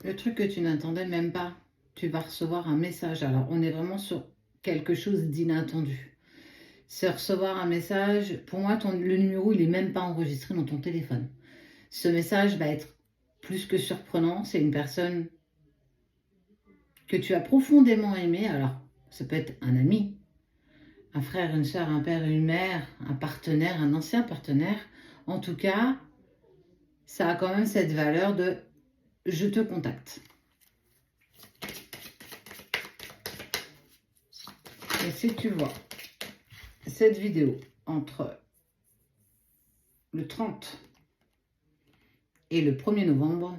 Le truc que tu n'attendais même pas, tu vas recevoir un message. Alors, on est vraiment sur quelque chose d'inattendu. C'est recevoir un message. Pour moi, le numéro, il n'est même pas enregistré dans ton téléphone. Ce message va être plus que surprenant. C'est une personne que tu as profondément aimée. Alors, ça peut être un ami, un frère, une soeur, un père, une mère, un partenaire, un ancien partenaire. En tout cas, ça a quand même cette valeur de « je te contacte ». Et si tu vois cette vidéo entre le 30 et le 1er novembre,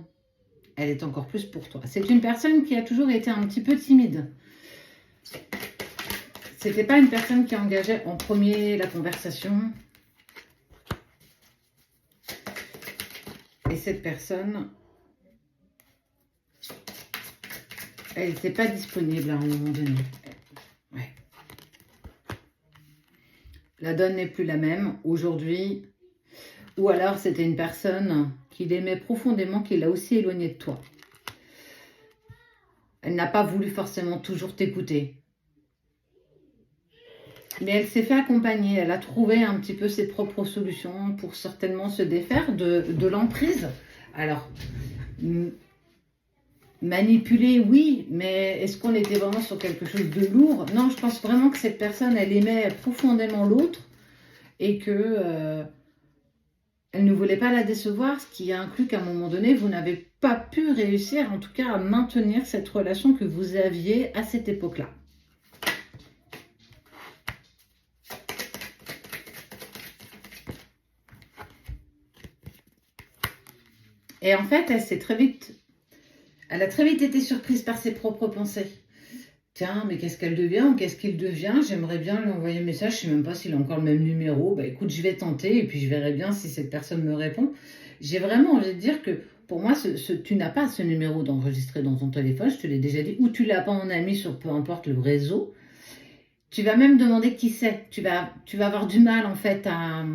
elle est encore plus pour toi. C'est une personne qui a toujours été un petit peu timide. C'était pas une personne qui engageait en premier la conversation. Et cette personne, elle n'était pas disponible à un moment donné. Ouais. La donne n'est plus la même aujourd'hui. Ou alors c'était une personne qu'il aimait profondément, qui l'a aussi éloigné de toi. Elle n'a pas voulu forcément toujours t'écouter. Mais elle s'est fait accompagner. Elle a trouvé un petit peu ses propres solutions pour certainement se défaire de l'emprise. Alors, manipuler, oui, mais est-ce qu'on était vraiment sur quelque chose de lourd? Non, je pense vraiment que cette personne, elle aimait profondément l'autre et que elle ne voulait pas la décevoir, ce qui inclut qu'à un moment donné, vous n'avez pas pu réussir, en tout cas, à maintenir cette relation que vous aviez à cette époque-là. Et en fait, elle a très vite été surprise par ses propres pensées. Tiens, mais qu'est-ce qu'elle devient ou qu'est-ce qu'il devient? J'aimerais bien lui envoyer un message, je ne sais même pas s'il a encore le même numéro. Bah écoute, je vais tenter et puis je verrai bien si cette personne me répond. J'ai vraiment envie de dire que pour moi, tu n'as pas ce numéro d'enregistré dans ton téléphone, je te l'ai déjà dit, ou tu l'as pas en ami sur peu importe le réseau. Tu vas même demander qui c'est. Tu vas avoir du mal en fait à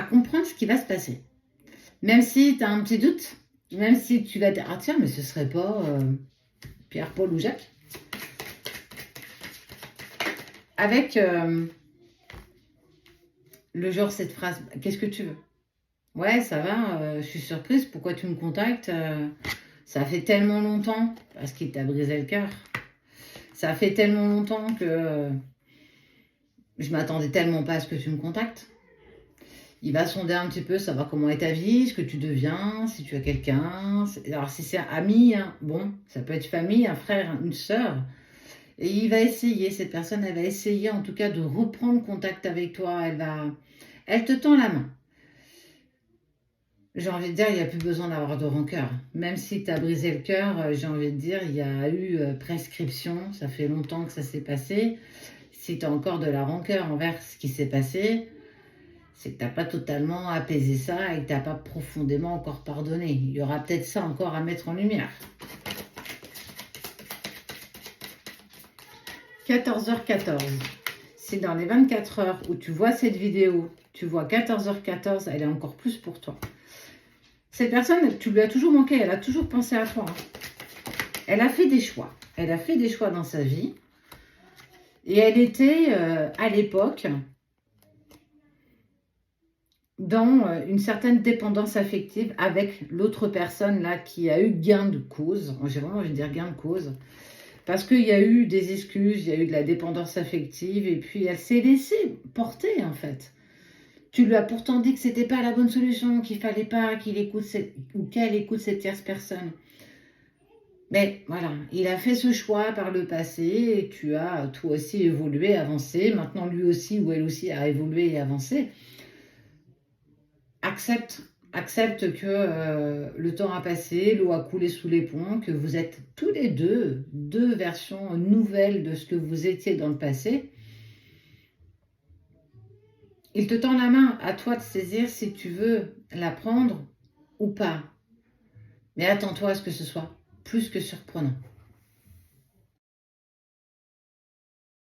comprendre ce qui va se passer. Même si tu as un petit doute, même si tu vas te dire, ah tiens, mais ce serait pas Pierre, Paul ou Jacques. Avec le genre, cette phrase, qu'est-ce que tu veux? Ouais, ça va, je suis surprise, pourquoi tu me contactes? Ça fait tellement longtemps, parce qu'il t'a brisé le cœur. Ça fait tellement longtemps que je m'attendais tellement pas à ce que tu me contactes. Il va sonder un petit peu, savoir comment est ta vie, ce que tu deviens, si tu as quelqu'un. Alors, si c'est un ami, hein, bon, ça peut être famille, un frère, une sœur. Et il va essayer, cette personne, elle va essayer en tout cas de reprendre contact avec toi. Elle te tend la main. J'ai envie de dire, il n'y a plus besoin d'avoir de rancœur. Même si tu as brisé le cœur, j'ai envie de dire, il y a eu prescription. Ça fait longtemps que ça s'est passé. Si tu as encore de la rancœur envers ce qui s'est passé, c'est que tu n'as pas totalement apaisé ça et que tu n'as pas profondément encore pardonné. Il y aura peut-être ça encore à mettre en lumière. 14h14. Si dans les 24 heures où tu vois cette vidéo, tu vois 14h14, elle est encore plus pour toi. Cette personne, tu lui as toujours manqué, elle a toujours pensé à toi. Elle a fait des choix. Elle a fait des choix dans sa vie. Et elle était, à l'époque, dans une certaine dépendance affective avec l'autre personne là qui a eu gain de cause. J'ai vraiment envie de dire gain de cause. Parce qu'il y a eu des excuses, il y a eu de la dépendance affective et puis elle s'est laissée porter en fait. Tu lui as pourtant dit que c'était pas la bonne solution, qu'il fallait pas qu'il écoute ou qu'elle écoute cette tierce personne. Mais voilà, il a fait ce choix par le passé et tu as toi aussi évolué, avancé. Maintenant lui aussi ou elle aussi a évolué et avancé. Accepte que le temps a passé, l'eau a coulé sous les ponts, que vous êtes tous les deux versions nouvelles de ce que vous étiez dans le passé. Il te tend la main, à toi de saisir si tu veux la prendre ou pas. Mais attends-toi à ce que ce soit plus que surprenant.